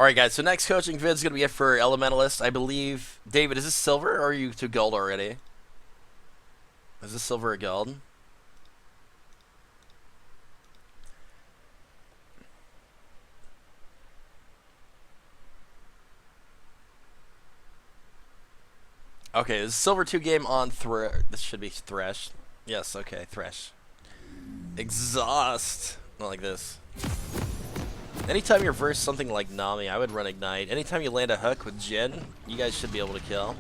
Alright guys, so next coaching vid is going to be for Elementalist. I believe, David, is this silver or are you to gold already? Is this silver or gold? Okay, this is silver 2 game on this should be Thresh. Yes, okay, Thresh. Exhaust. Not like this. Anytime you reverse something like Nami, I would run Ignite. Anytime you land a hook with Jin, you guys should be able to kill.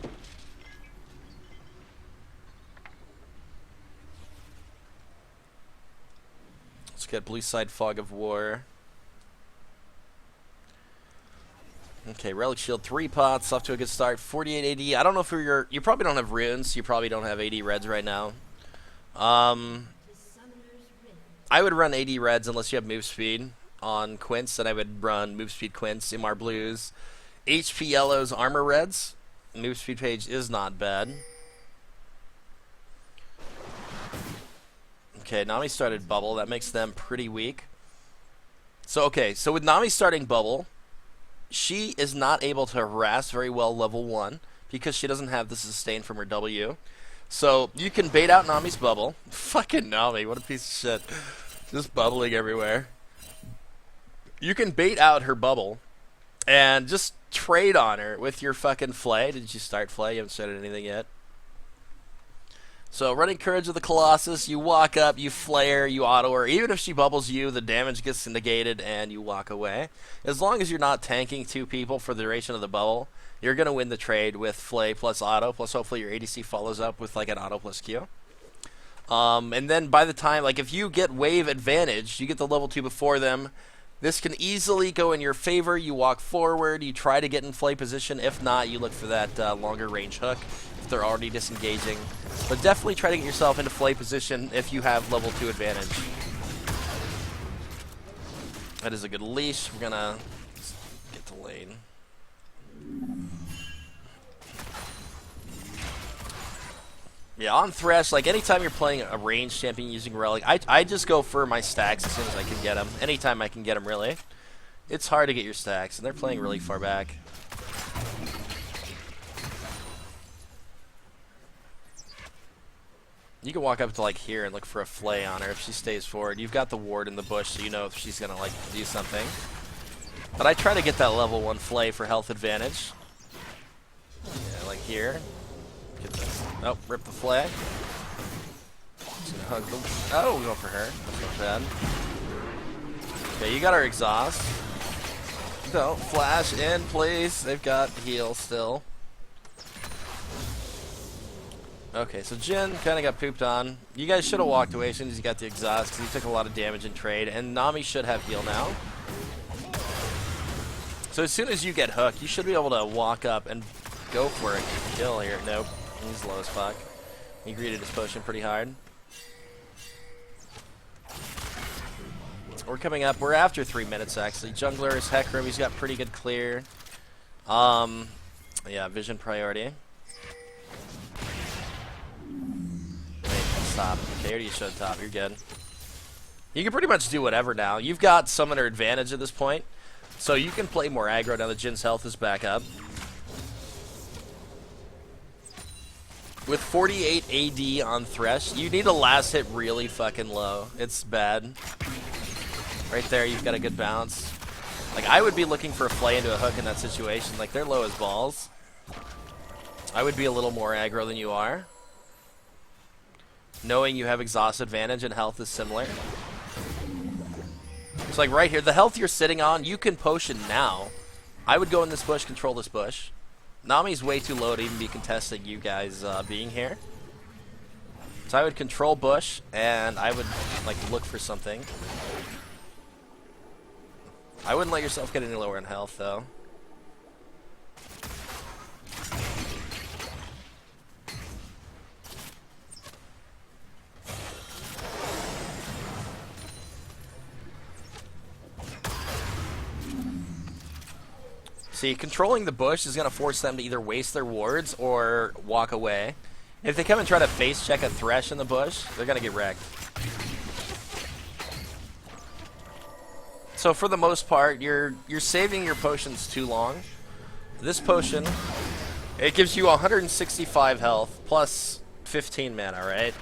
Let's get blue side Fog of War. Okay, Relic Shield 3 pots, off to a good start. 48 AD. I don't know if you probably don't have runes, you probably don't have AD reds right now. I would run AD reds unless you have move speed on Quince, and I would run move speed Quince, MR blues, HP yellows, armor reds. Move speed page is not bad. Okay, Nami started bubble. That makes them pretty weak. So okay, so with Nami starting bubble, she is not able to harass very well level 1 because she doesn't have the sustain from her W. So you can bait out Nami's bubble. Fucking Nami, what a piece of shit. Just bubbling everywhere. You can bait out her bubble and just trade on her with your fucking Flay. Did you start Flay? You haven't started anything yet. So running Courage of the Colossus, you walk up, you flare, you auto her. Even if she bubbles you, the damage gets negated and you walk away. As long as you're not tanking 2 people for the duration of the bubble, you're going to win the trade with Flay plus auto, plus hopefully your ADC follows up with like an auto plus Q. And then by the time, like if you get wave advantage, you get the level 2 before them, this can easily go in your favor. You walk forward, you try to get in Flay position. If not, you look for that longer range hook if they're already disengaging. But definitely try to get yourself into Flay position if you have level 2 advantage. That is a good leash. We're gonna get to lane. Yeah, on Thresh, like anytime you're playing a ranged champion using Relic, I just go for my stacks as soon as I can get them. Anytime I can get them, really. It's hard to get your stacks, and they're playing really far back. You can walk up to like here and look for a Flay on her if she stays forward. You've got the ward in the bush, so you know if she's gonna like do something. But I try to get that level 1 Flay for health advantage. Yeah, like here. Get this. Oh, rip the Flay. Hug the, oh, we go for her. That's not bad. Okay, you got our exhaust. Don't flash in, please. They've got heal still. Okay, so Jin kind of got pooped on. You guys should have walked away as soon as you got the exhaust because you took a lot of damage in trade. And Nami should have heal now. So as soon as you get hooked, you should be able to walk up and go for a kill here. Nope. He's low as fuck. He greeted his potion pretty hard. We're coming up. We're after 3 minutes, actually. Jungler is Hecarim. He's got pretty good clear. Yeah, vision priority. Top. Okay, already showed top. You're good. You can pretty much do whatever now. You've got summoner advantage at this point, so you can play more aggro now that Jin's health is back up. With 48 AD on Thresh, you need a last hit really fucking low. It's bad. Right there, you've got a good bounce. Like, I would be looking for a Flay into a hook in that situation. Like, they're low as balls. I would be a little more aggro than you are. Knowing you have exhaust advantage and health is similar. It's like right here, the health you're sitting on, you can potion now. I would go in this bush, control this bush. Nami's way too low to even be contesting you guys being here. So I would control bush, and I would like look for something. I wouldn't let yourself get any lower in health, though. See, controlling the bush is going to force them to either waste their wards or walk away. If they come and try to face check a Thresh in the bush, they're going to get wrecked. So for the most part, you're saving your potions too long. This potion, it gives you 165 health plus 15 mana, right?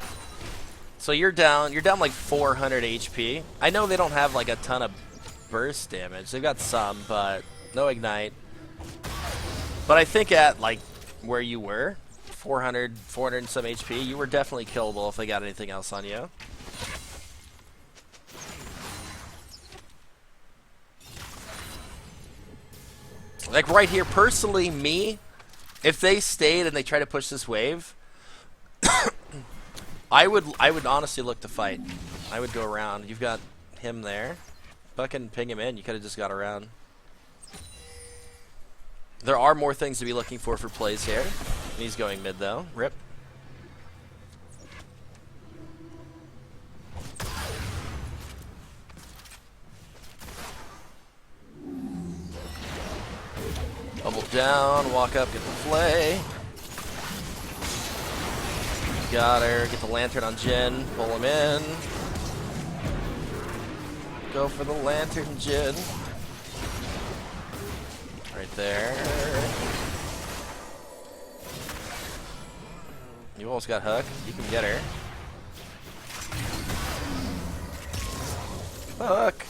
So you're down like 400 HP. I know they don't have like a ton of burst damage. They've got some, but no ignite. But I think at like where you were, 400 and some HP, you were definitely killable if they got anything else on you. Like right here, personally, me, if they stayed and they try to push this wave, I would honestly look to fight. I would go around. You've got him there. Fucking ping him in. You could have just got around. There are more things to be looking for plays here. He's going mid though. Rip. Double down, walk up, get the flay. Got her, get the lantern on Jin, pull him in. Go for the lantern, Jin. Right there. You almost got hooked. You can get her. Hook.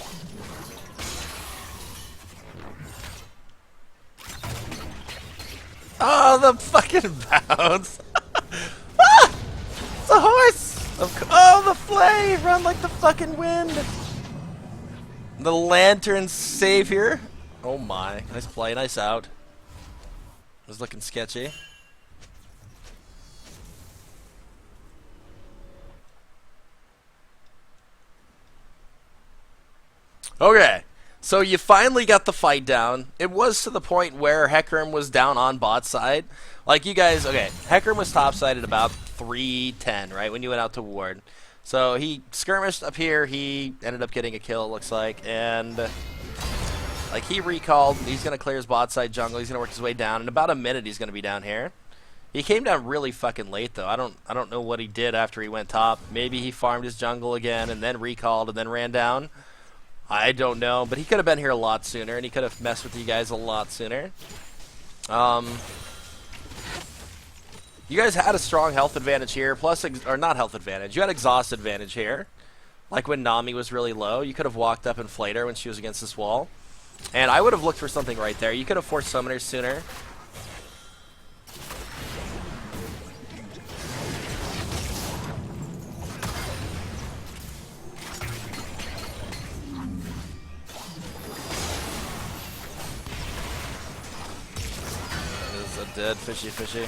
Oh, the fucking bounce. Ah! It's a horse! Oh, the flay! Run like the fucking wind! The lantern save here. Oh my. Nice play, nice out. Was looking sketchy. Okay. So you finally got the fight down. It was to the point where Hecarim was down on bot side. Like you guys, okay, Hecarim was top side at about 310, right, when you went out to ward. So he skirmished up here, he ended up getting a kill, it looks like, and like he recalled, he's going to clear his bot side jungle, he's going to work his way down. In about a minute he's going to be down here. He came down really fucking late though. I don't know what he did after he went top. Maybe he farmed his jungle again and then recalled and then ran down. I don't know, but he could have been here a lot sooner, and he could have messed with you guys a lot sooner. You guys had a strong health advantage here, plus, or not health advantage, you had exhaust advantage here. Like when Nami was really low, you could have walked up and flayed her when she was against this wall. And I would have looked for something right there. You could have forced summoners sooner. Dead, fishy. You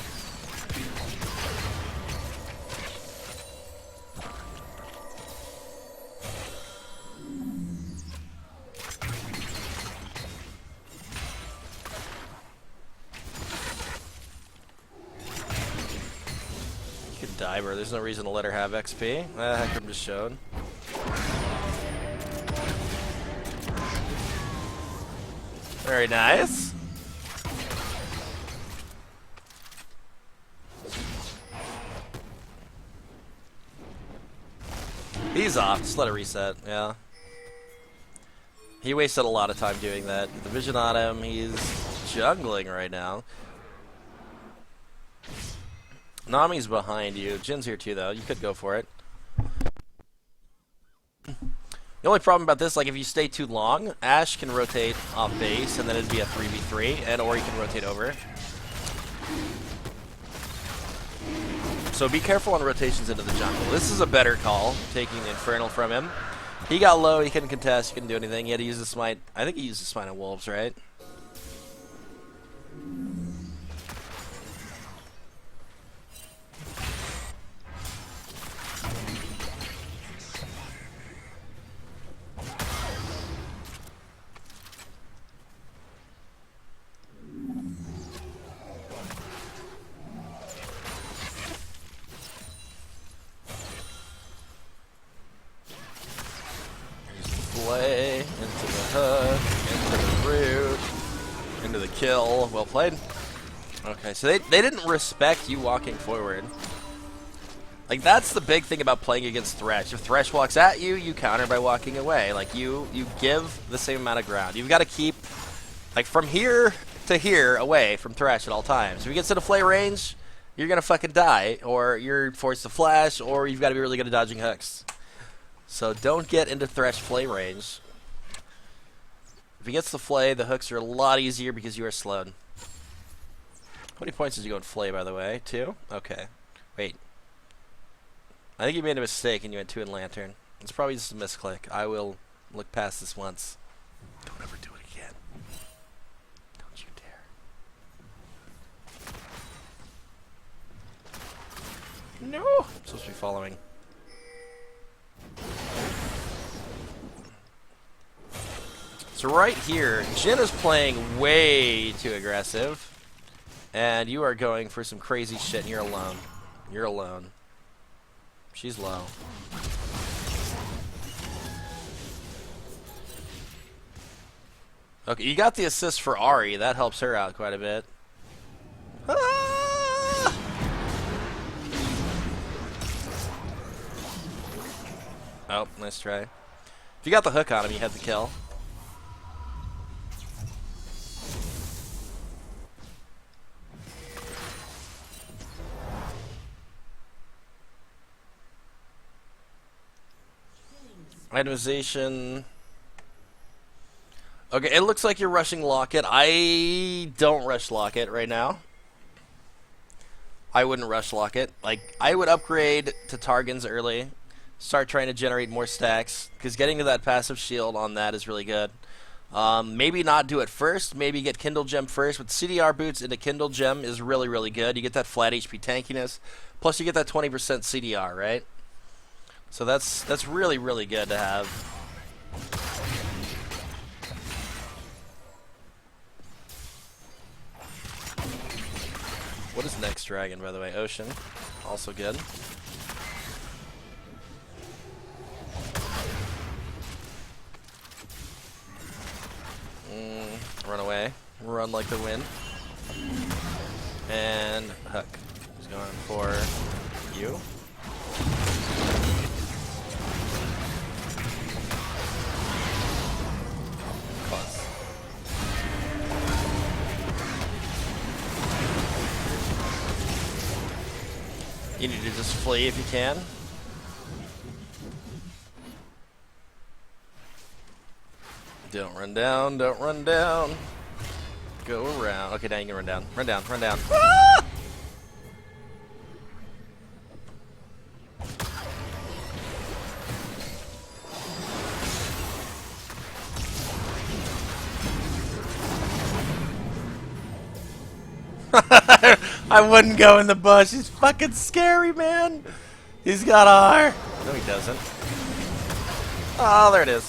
could dive her. There's no reason to let her have XP. Hecarim just showed. Very nice. He's off. Just let it reset. Yeah. He wasted a lot of time doing that. Get the vision on him. He's jungling right now. Nami's behind you. Jin's here too, though. You could go for it. The only problem about this, like if you stay too long, Ashe can rotate off base, and then it'd be a 3v3, and or you can rotate over. So be careful on rotations into the jungle. This is a better call, taking the Infernal from him. He got low, he couldn't contest, he couldn't do anything. He had to use the smite. I think he used the smite on Wolves, right? Play into the hook, into the root, into the kill. Well played. Okay, so they didn't respect you walking forward. Like, that's the big thing about playing against Thresh. If Thresh walks at you, you counter by walking away. Like, you give the same amount of ground. You've got to keep, like, from here to here away from Thresh at all times. If he gets into flay range, you're going to fucking die. Or you're forced to flash, or you've got to be really good at dodging hooks. So don't get into Thresh flay range. If he gets the flay, the hooks are a lot easier because you are slowed. How many points did you go in flay, by the way? 2? Okay. Wait. I think you made a mistake and you went 2 in lantern. It's probably just a misclick. I will look past this once. Don't ever do it again. Don't you dare. No! I'm supposed to be following. So right here, Jhin is playing way too aggressive. And you are going for some crazy shit and you're alone. You're alone. She's low. Okay, you got the assist for Ahri. That helps her out quite a bit. Ah! Oh, nice try. If you got the hook on him, you had the kill. Itemization. Okay, it looks like you're rushing Locket. I don't rush Locket right now. I wouldn't rush Locket. Like, I would upgrade to Targons early. Start trying to generate more stacks. Because getting to that passive shield on that is really good. Maybe not do it first. Maybe get Kindle Gem first. But CDR boots into Kindle Gem is really, really good. You get that flat HP tankiness. Plus you get that 20% CDR, right? So that's really, really good to have. What is next dragon, by the way? Ocean. Also good. Run away. Run like the wind. And hook. He's going for you. You need to just flee if you can. Don't run down, don't run down. Go around. Okay, now you can run down. Run down, run down. Ah! I wouldn't go in the bush. He's fucking scary, man. He's got R. No, he doesn't. Oh, there it is.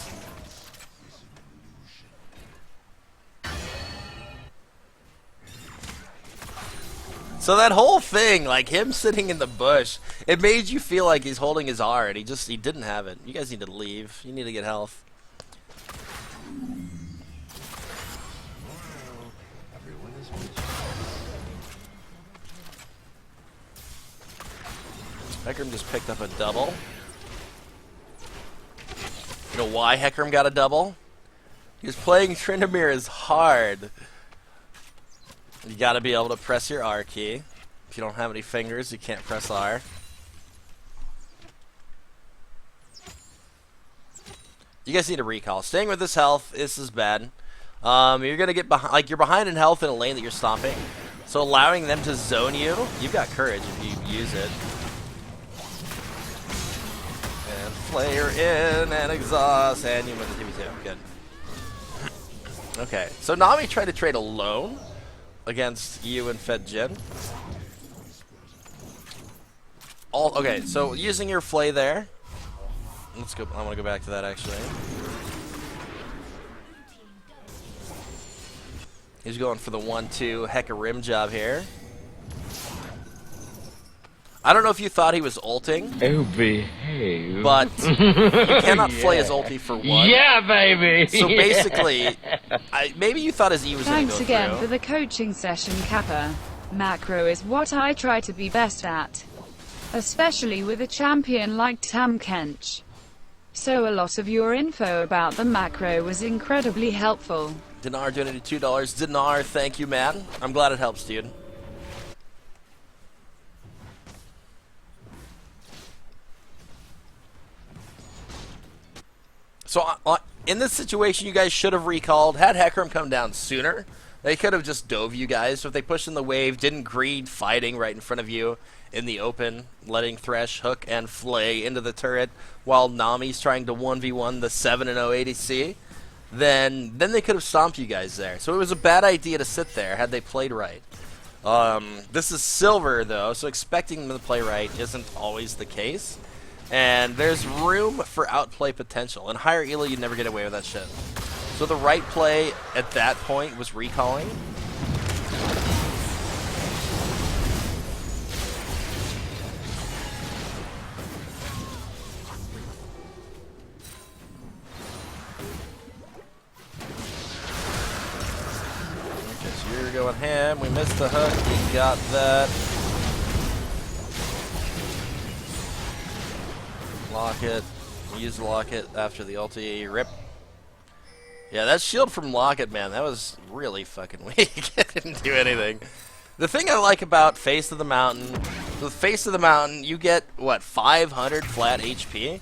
So that whole thing, like him sitting in the bush, it made you feel like he's holding his R, and he didn't have it. You guys need to leave. You need to get health. Hecarim just picked up a double. You know why Hecarim got a double? He was playing Tryndamere as hard. You gotta be able to press your R key. If you don't have any fingers, you can't press R. You guys need a recall. Staying with this health, this is bad. You're gonna get behind, like you're behind in health in a lane that you're stomping. So allowing them to zone you, you've got courage if you use it. And flare in and exhaust, and you win the TV2. Good. Okay, so Nami tried to trade alone against you and Fed Jhin. Okay, so using your flay there. Let's go. I want to go back to that actually. He's going for the 1-2 Hecarim job here. I don't know if you thought he was ulting. Oh, behave. But you cannot flay his ulti for one. Yeah, baby! So basically, maybe you thought his E was going to go through. Thanks again for the coaching session, Kappa. Macro is what I try to be best at. especially with a champion like Tahm Kench. So a lot of your info about the macro was incredibly helpful. Dinar donated $2. Dinar, thank you, man. I'm glad it helps, dude. So, in this situation, you guys should have recalled. Had Hecarim come down sooner, they could have just dove you guys. So if they pushed in the wave, didn't greed fighting right in front of you in the open, letting Thresh hook and flay into the turret while Nami's trying to 1v1 the 7-0 ADC, then they could have stomped you guys there. So it was a bad idea to sit there had they played right. This is silver, though, so expecting them to play right isn't always the case. And there's room for outplay potential. In higher elo, you'd never get away with that shit. So the right play at that point was recalling. Okay, so you're going ham. We missed the hook. We got that. Lock it. Use the locket after the ulti. Rip. Yeah, that shield from Locket, man, that was really fucking weak. It didn't do anything. The thing I like about Face of the Mountain, with Face of the Mountain, you get, what, 500 flat HP?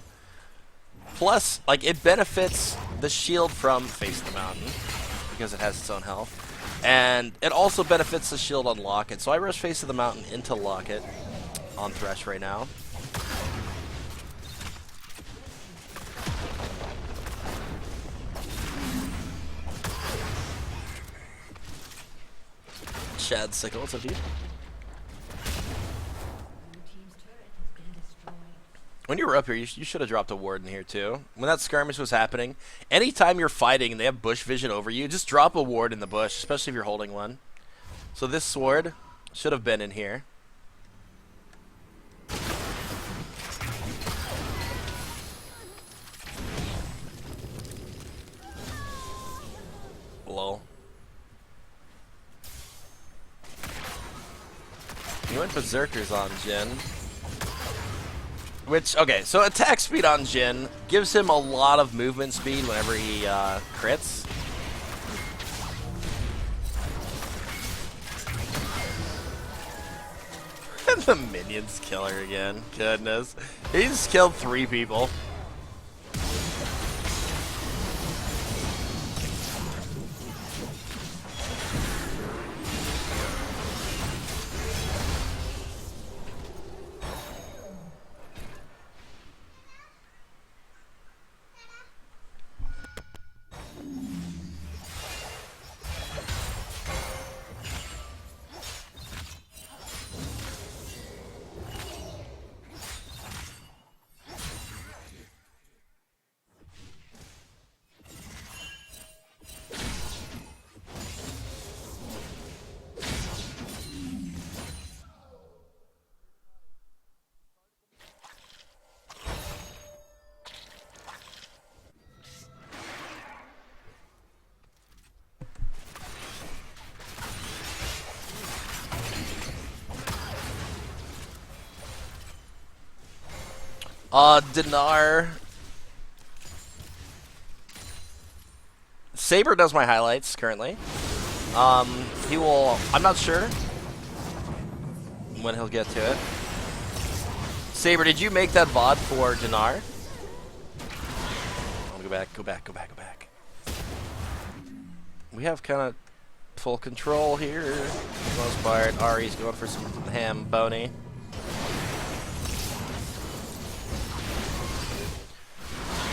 Plus, like, it benefits the shield from Face of the Mountain, because it has its own health. And it also benefits the shield on Locket. So I rush Face of the Mountain into Locket on Thresh right now. Chad Sickle, what's up, dude? When you were up here, you should have dropped a ward in here, too. When that skirmish was happening, anytime you're fighting and they have bush vision over you, just drop a ward in the bush, especially if you're holding one. So this sword should have been in here. Lol. He went Berserkers on Jhin. Which, okay, so attack speed on Jhin gives him a lot of movement speed whenever he crits. And the minions kill her again. Goodness. He's killed 3 people. Dinar. Saber does my highlights currently. He will, I'm not sure when he'll get to it. Saber, did you make that VOD for Dinar? I want to go back. We have kind of full control here for the most part. Ari's going for some ham bony.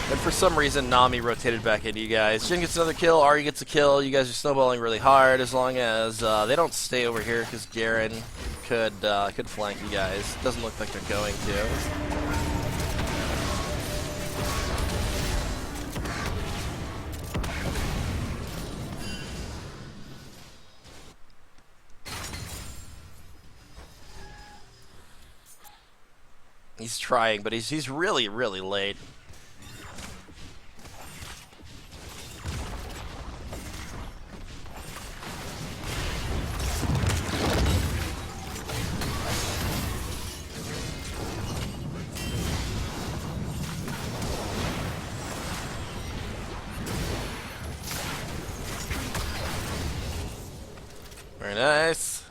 And for some reason, Nami rotated back into you guys. Jhin gets another kill, Ari gets a kill. You guys are snowballing really hard as long as they don't stay over here because Garen could flank you guys. Doesn't look like they're going to. He's trying, but he's really, really late. Very nice.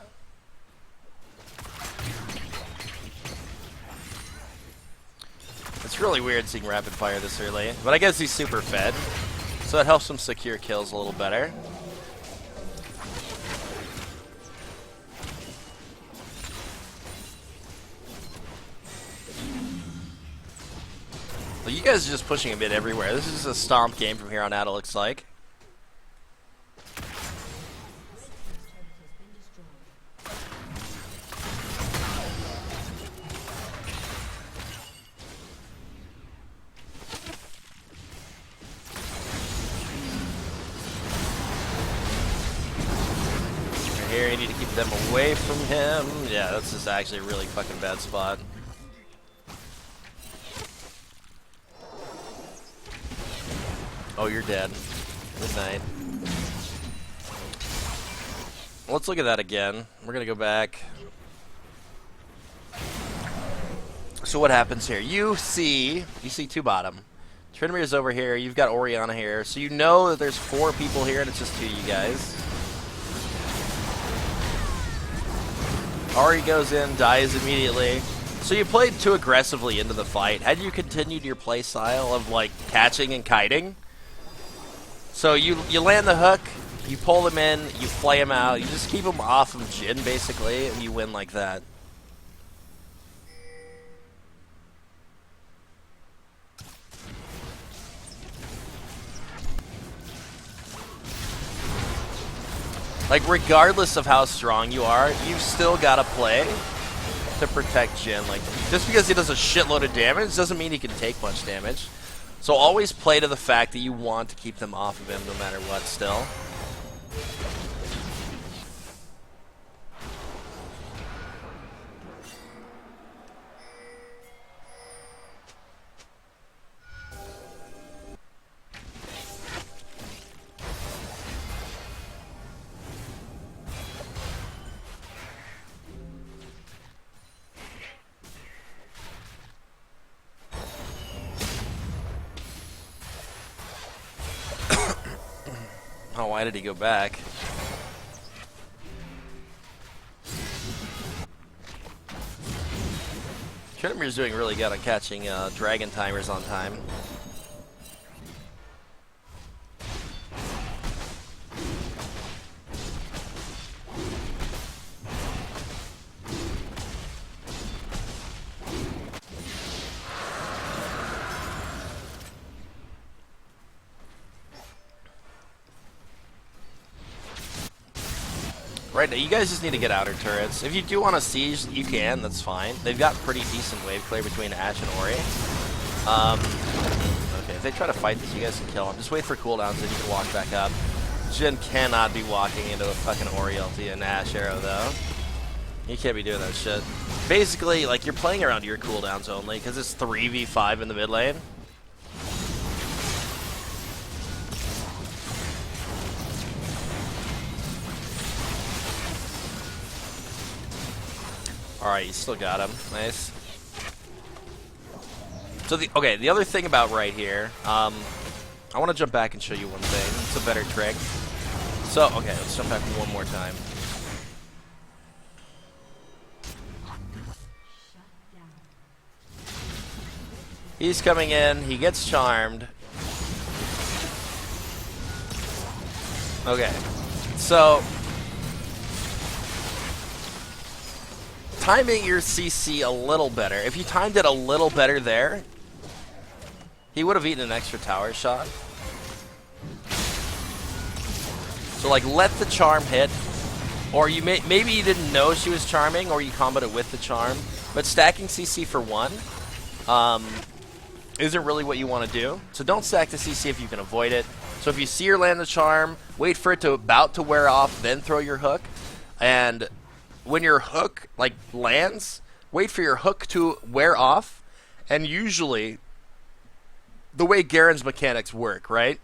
It's really weird seeing rapid fire this early, but I guess he's super fed, so it helps him secure kills a little better. Well, you guys are just pushing a bit everywhere. This is a stomp game from here on out, it looks like. Here, you need to keep them away from him. Yeah, that's just actually a really fucking bad spot. Oh, you're dead. Good night. Let's look at that again. We're gonna go back. So what happens here? You see two bottom. Trinimir's over here. You've got Orianna here. So you know that there's 4 people here, and it's just 2 of you guys. Ari goes in, dies immediately. So you played too aggressively into the fight. Had you continued your play style of like catching and kiting, so you land the hook, you pull them in, you flay them out, you just keep them off of Jhin basically, and you win like that. Like, regardless of how strong you are, you've still got to play to protect Jhin. Like, just because he does a shitload of damage doesn't mean he can take much damage. So always play to the fact that you want to keep them off of him no matter what still. Oh, why did he go back? Trinimir's doing really good on catching dragon timers on time. Right now, you guys just need to get outer turrets. If you do want to siege, you can, that's fine. They've got pretty decent wave clear between Ashe and Ori. Okay, if they try to fight this, you guys can kill them. Just wait for cooldowns and you can walk back up. Jhin cannot be walking into a fucking Ori ulti and Ashe arrow, though. You can't be doing that shit. Basically, like, you're playing around your cooldowns only, because it's 3v5 in the mid lane. Alright, you still got him. Nice. So the other thing about right here, I want to jump back and show you one thing. It's a better trick. So, okay, let's jump back one more time. He's coming in, he gets charmed. Okay, so timing your CC a little better. If you timed it a little better there, he would have eaten an extra tower shot. So like, let the charm hit, or you maybe you didn't know she was charming, or you comboed it with the charm. But stacking CC for one isn't really what you want to do. So don't stack the CC if you can avoid it. So if you see her land the charm, wait for it to about to wear off, then throw your hook. And when your hook like lands, wait for your hook to wear off. And usually, the way Garen's mechanics work, right?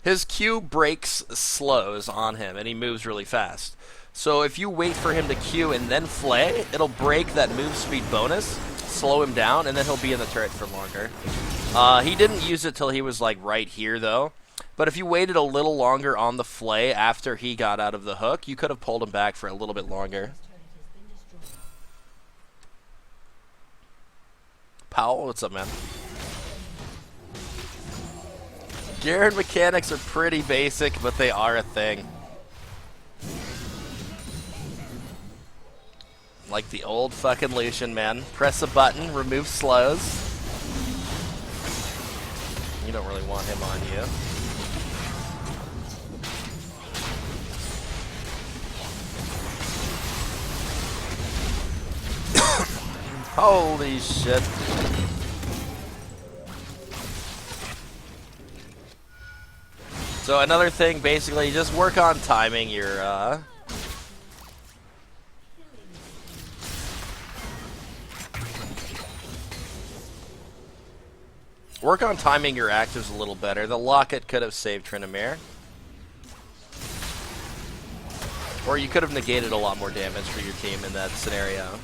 His Q breaks slows on him, and he moves really fast. So if you wait for him to Q and then flay, it'll break that move speed bonus, slow him down, and then he'll be in the turret for longer. He didn't use it till he was like right here, though. But if you waited a little longer on the flay after he got out of the hook, you could have pulled him back for a little bit longer. Powell, what's up, man? Garen mechanics are pretty basic, but they are a thing. Like the old fucking Lucian, man. Press a button, remove slows. You don't really want him on you. Holy shit. So another thing, basically, just work on timing your, work on timing your actives a little better. The locket could have saved Tryndamere. Or you could have negated a lot more damage for your team in that scenario.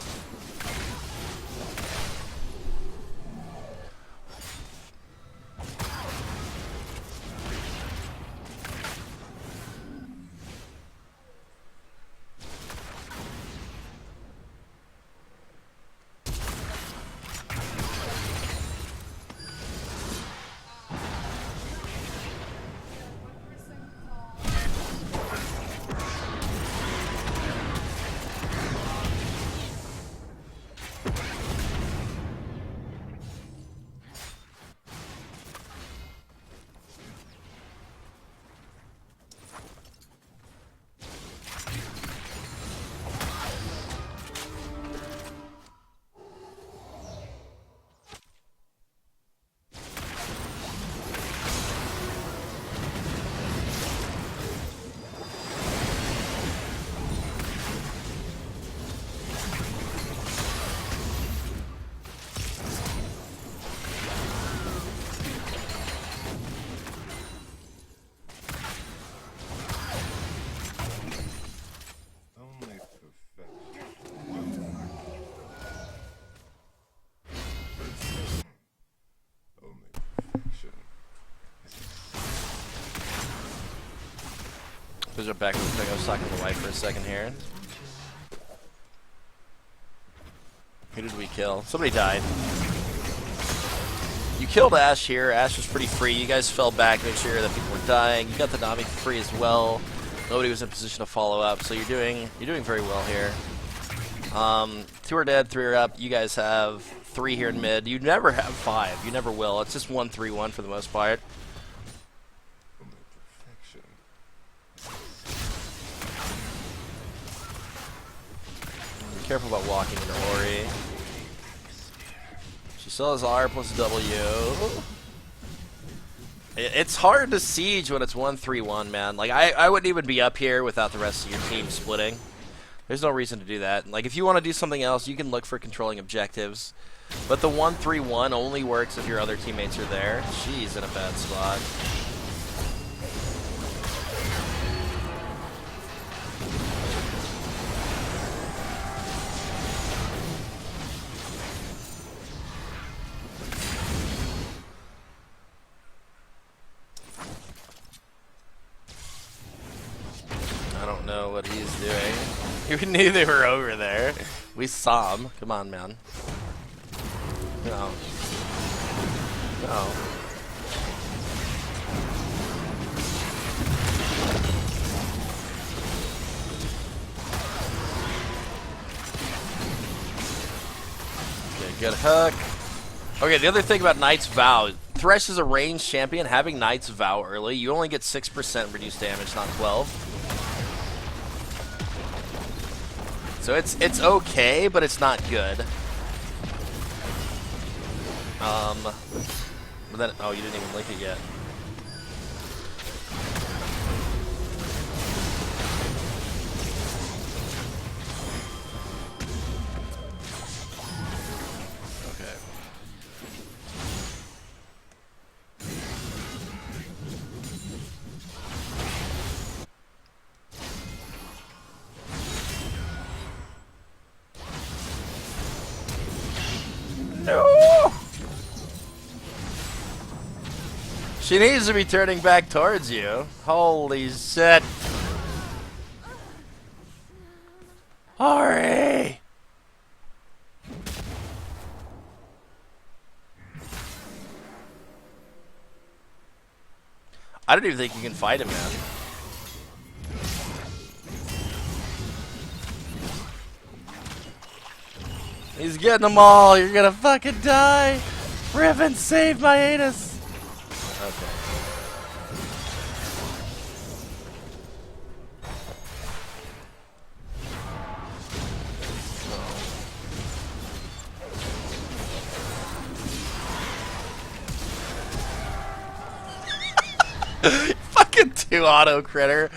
Let's jump back real quick. I was talking to the wife for a second here. Who did we kill? Somebody died. You killed Ashe here. Ashe was pretty free. You guys fell back, make sure that people were dying. You got the Nami for free as well. Nobody was in position to follow up, so you're doing very well here. 2 are dead, 3 are up. You guys have 3 here in mid. You never have 5. You never will. It's just 1-3-1 for the most part. Be careful about walking into Ori. She still has R plus W. It's hard to siege when it's 1-3-1, man. Like, I wouldn't even be up here without the rest of your team splitting. There's no reason to do that. Like, if you want to do something else, you can look for controlling objectives. But the 1-3-1 only works if your other teammates are there. She's in a bad spot. I don't know what he's doing. We knew they were over there. We saw him. Come on, man. No. No. Okay, good hook. Okay, the other thing about Knight's Vow. Thresh is a ranged champion. Having Knight's Vow early, you only get 6% reduced damage, not 12. So it's okay, but it's not good. But then, oh, you didn't even link it yet. Okay. No! She needs to be turning back towards you. Holy shit. Hurry! I don't even think you can fight him, man. He's getting them all. You're gonna fucking die. Riven, save my anus. Okay. Fucking 2 auto critter.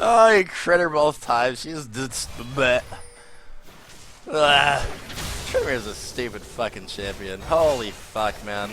Oh, you critter both times. She's just bleh. Trimir's a stupid fucking champion. Holy fuck, man.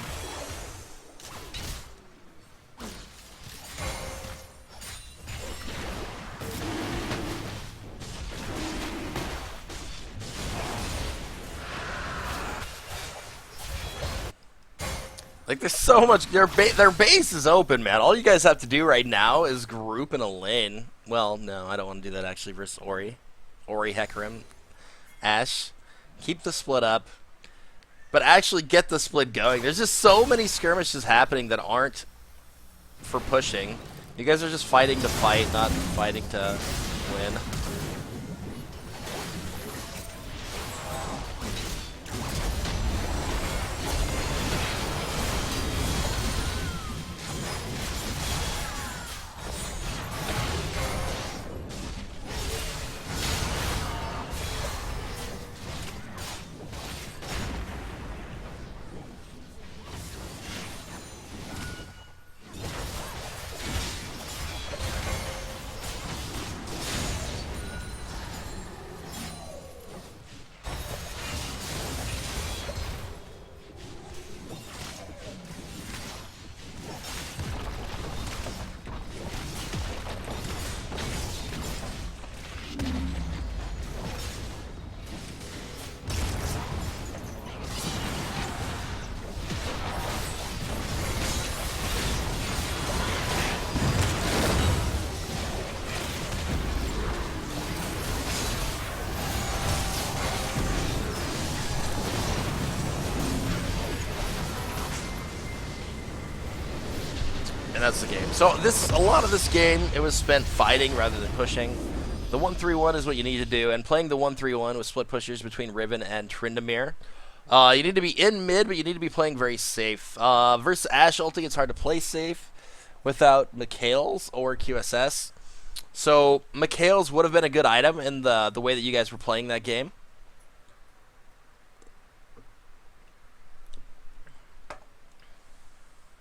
Like, there's so much. Their base is open, man. All you guys have to do right now is group in a lane. Well, no, I don't want to do that actually versus Ori. Ori, Hecarim, Ashe. Keep the split up. But actually get the split going. There's just so many skirmishes happening that aren't for pushing. You guys are just fighting to fight, not fighting to win. And that's the game. So a lot of this game, it was spent fighting rather than pushing. The 1-3-1 is what you need to do, and playing the 1-3-1 with split pushers between Riven and Tryndamere. You need to be in mid, but you need to be playing very safe. Versus Ashe ulti, it's hard to play safe without Mikhails or QSS. So Mikhails would have been a good item in the way that you guys were playing that game.